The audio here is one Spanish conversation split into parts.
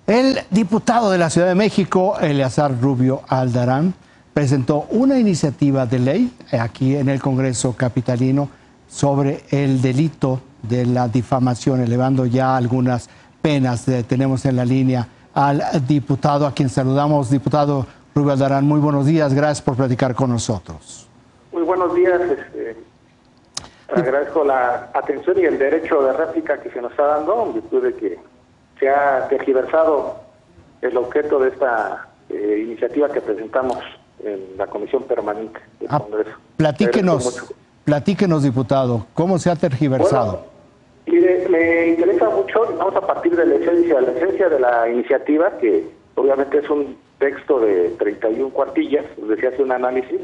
El diputado de la Ciudad de México, Eleazar Rubio Aldarán, presentó una iniciativa de ley aquí en el Congreso capitalino sobre el delito de la difamación, elevando ya algunas penas. Tenemos en la línea al diputado, a quien saludamos. Diputado Rubio Aldarán, muy buenos días, gracias por platicar con nosotros. Muy buenos días, agradezco la atención y el derecho de réplica que se nos está dando en virtud de que se ha tergiversado el objeto de esta iniciativa que presentamos en la Comisión Permanente del Congreso. Platíquenos, diputado, ¿cómo se ha tergiversado? Bueno, mire, me interesa mucho, vamos a partir de la esencia de la iniciativa, que obviamente es un texto de 31 cuartillas, donde se hace un análisis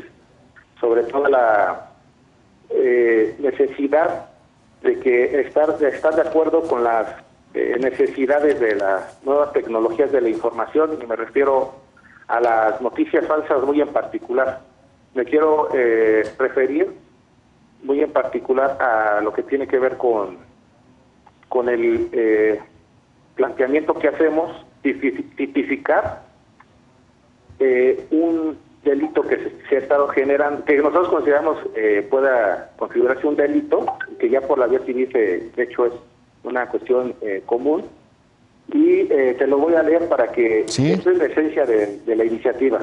sobre toda la necesidad de que estar de acuerdo con las necesidades de las nuevas tecnologías de la información, y me refiero a las noticias falsas muy en particular. Me quiero referir muy en particular a lo que tiene que ver con el planteamiento que hacemos, tipificar un delito que se ha estado generando, que nosotros consideramos pueda configurarse un delito, que ya por la vía civil de hecho es una cuestión común, y te lo voy a leer para que ¿sí? Esto es la esencia de la iniciativa.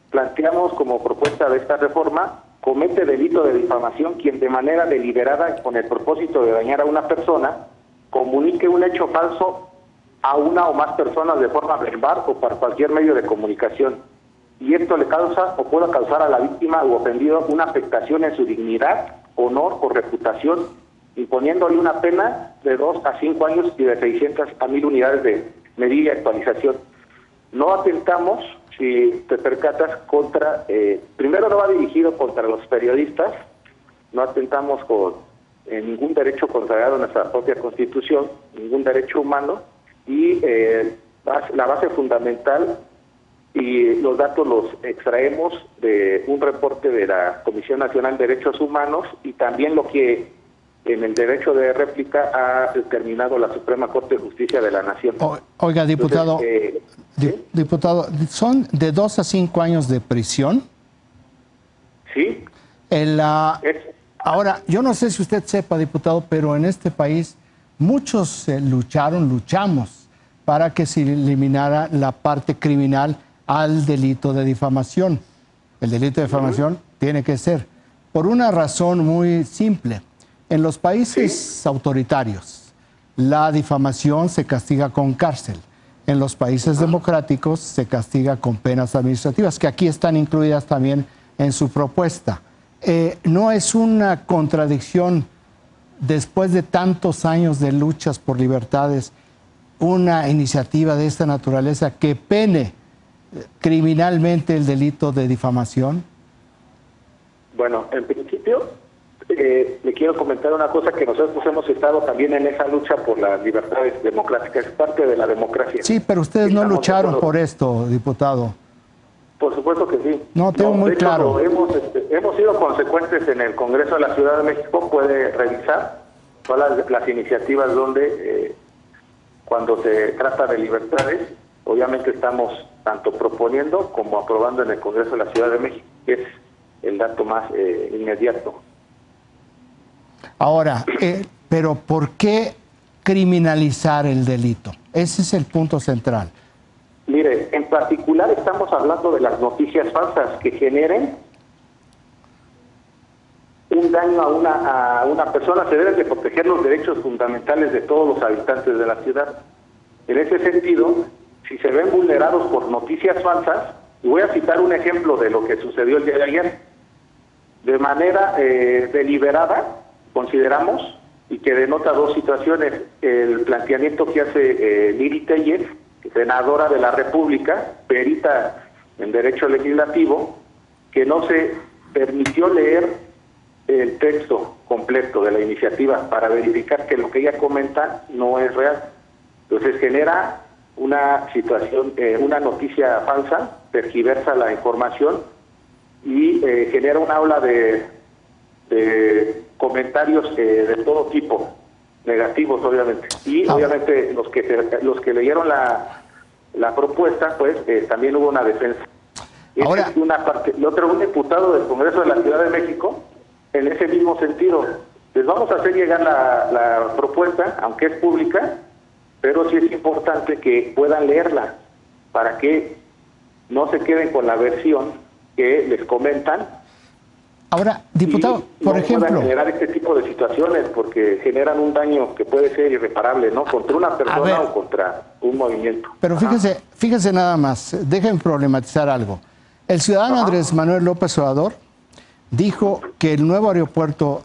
Planteamos como propuesta de esta reforma: comete delito de difamación quien de manera deliberada, con el propósito de dañar a una persona, comunique un hecho falso a una o más personas de forma verbal o por cualquier medio de comunicación, y esto le causa o pueda causar a la víctima u ofendido una afectación en su dignidad, honor o reputación, imponiéndole una pena de 2 a 5 años y de 600 a 1000 unidades de medida y actualización. No atentamos, si te percatas, contra, primero no va dirigido contra los periodistas, no atentamos con ningún derecho consagrado en nuestra propia Constitución, ningún derecho humano, y la base fundamental y los datos los extraemos de un reporte de la Comisión Nacional de Derechos Humanos y también lo que en el derecho de réplica ha determinado la Suprema Corte de Justicia de la Nación. Oiga, diputado, ¿sí? Diputado, ¿son de 2 a 5 años de prisión? Sí. Ahora, yo no sé si usted sepa, diputado, pero en este país muchos luchamos para que se eliminara la parte criminal al delito de difamación. El delito de difamación tiene que ser por una razón muy simple. En los países autoritarios, la difamación se castiga con cárcel. En los países democráticos se castiga con penas administrativas, que aquí están incluidas también en su propuesta. ¿No es una contradicción, después de tantos años de luchas por libertades, una iniciativa de esta naturaleza que pene criminalmente el delito de difamación? Bueno, en principio, le quiero comentar una cosa, que nosotros hemos estado también en esa lucha por las libertades democráticas, es parte de la democracia. Sí, pero ustedes no lucharon por esto, diputado. Por supuesto que sí. No, tengo muy claro. Hemos sido consecuentes en el Congreso de la Ciudad de México. Puede revisar todas las iniciativas donde, cuando se trata de libertades, obviamente estamos tanto proponiendo como aprobando en el Congreso de la Ciudad de México, que es el dato más inmediato. Ahora, pero ¿por qué criminalizar el delito? Ese es el punto central. Mire, en particular estamos hablando de las noticias falsas que generen un daño a una persona. Se deben de proteger los derechos fundamentales de todos los habitantes de la ciudad. En ese sentido, si se ven vulnerados por noticias falsas, y voy a citar un ejemplo de lo que sucedió el día de ayer. De manera deliberada, consideramos, y que denota dos situaciones: el planteamiento que hace Lili Tellez, senadora de la República, perita en Derecho Legislativo, que no se permitió leer el texto completo de la iniciativa para verificar que lo que ella comenta no es real. Entonces genera una situación, una noticia falsa, tergiversa la información y genera una ola de comentarios de todo tipo, negativos obviamente. Y obviamente los que leyeron la propuesta, pues también hubo una defensa. Ahora, es una parte. El otro, un diputado del Congreso de la Ciudad de México, en ese mismo sentido, les vamos a hacer llegar la propuesta, aunque es pública, pero sí es importante que puedan leerla, para que no se queden con la versión que les comentan. ahora, diputado, por ejemplo, puedan generar este tipo de situaciones, porque generan un daño que puede ser irreparable, ¿no? Contra una persona o contra un movimiento. Pero fíjese nada más, déjenme problematizar algo. El ciudadano Andrés Manuel López Obrador dijo que el nuevo aeropuerto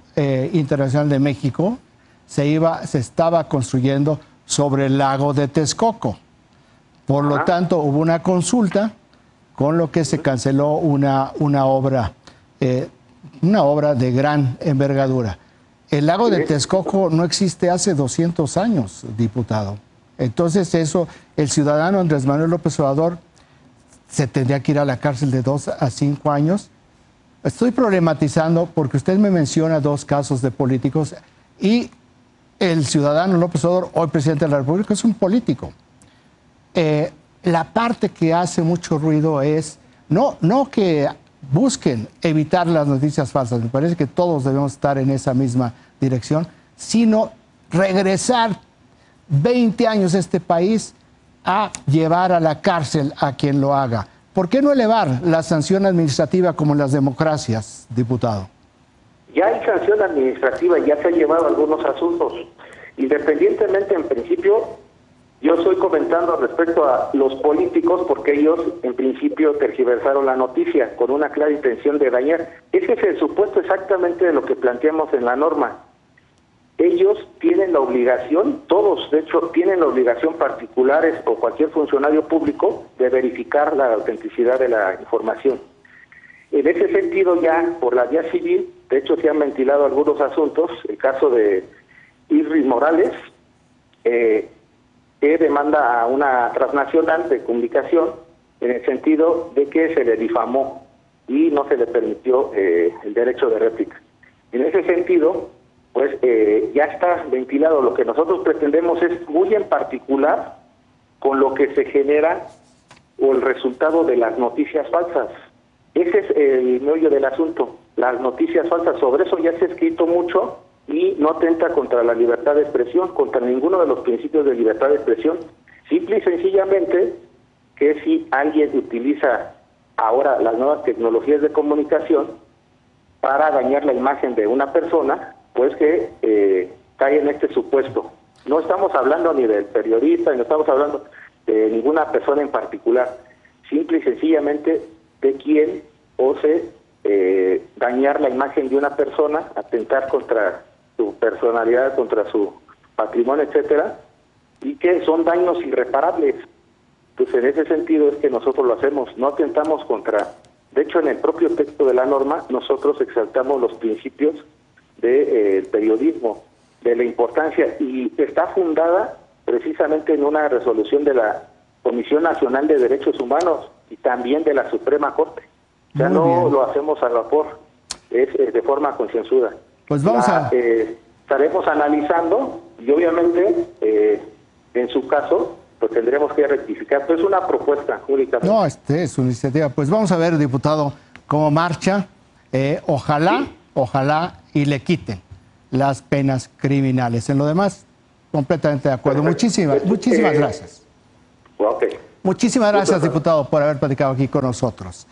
internacional de México se estaba construyendo sobre el lago de Texcoco. Por lo tanto, hubo una consulta, con lo que se canceló una obra de gran envergadura. El lago de Texcoco no existe hace 200 años, diputado. Entonces eso, el ciudadano Andrés Manuel López Obrador se tendría que ir a la cárcel de 2 a 5 años. Estoy problematizando porque usted me menciona 2 casos de políticos y el ciudadano López Obrador, hoy presidente de la República, es un político. La parte que hace mucho ruido es no que busquen evitar las noticias falsas, me parece que todos debemos estar en esa misma dirección, sino regresar 20 años a este país a llevar a la cárcel a quien lo haga. ¿Por qué no elevar la sanción administrativa como en las democracias, diputado? Ya hay sanción administrativa, ya se han llevado algunos asuntos. Independientemente, en principio, yo estoy comentando respecto a los políticos porque ellos, en principio, tergiversaron la noticia con una clara intención de dañar. Ese es el supuesto exactamente de lo que planteamos en la norma. Ellos tienen la obligación, todos de hecho tienen la obligación, particulares o cualquier funcionario público, de verificar la autenticidad de la información. En ese sentido, ya por la vía civil, de hecho se han ventilado algunos asuntos. El caso de Isris Morales, que demanda a una transnacional de comunicación en el sentido de que se le difamó y no se le permitió el derecho de réplica. En ese sentido, pues ya está ventilado. Lo que nosotros pretendemos es muy en particular con lo que se genera o el resultado de las noticias falsas. Ese es el meollo del asunto, las noticias falsas. Sobre eso ya se ha escrito mucho y no atenta contra la libertad de expresión, contra ninguno de los principios de libertad de expresión. Simple y sencillamente que si alguien utiliza ahora las nuevas tecnologías de comunicación para dañar la imagen de una persona, pues que cae en este supuesto. No estamos hablando ni del periodista, ni no estamos hablando de ninguna persona en particular. Simple y sencillamente de quien ose dañar la imagen de una persona, atentar contra su personalidad, contra su patrimonio, etcétera, y que son daños irreparables. Pues en ese sentido es que nosotros lo hacemos, no atentamos contra. De hecho, en el propio texto de la norma, nosotros exaltamos los principios del periodismo, de la importancia, y está fundada precisamente en una resolución de la Comisión Nacional de Derechos Humanos y también de la Suprema Corte. O sea, no lo hacemos al vapor, es de forma concienzuda. Pues vamos estaremos analizando y obviamente en su caso pues tendremos que rectificar. Pues es una propuesta únicamente. No, es una iniciativa. Pues vamos a ver, diputado, cómo marcha. Ojalá y le quiten las penas criminales. En lo demás, completamente de acuerdo. Muchísimas gracias. Okay. Muchísimas gracias, diputado, por haber platicado aquí con nosotros.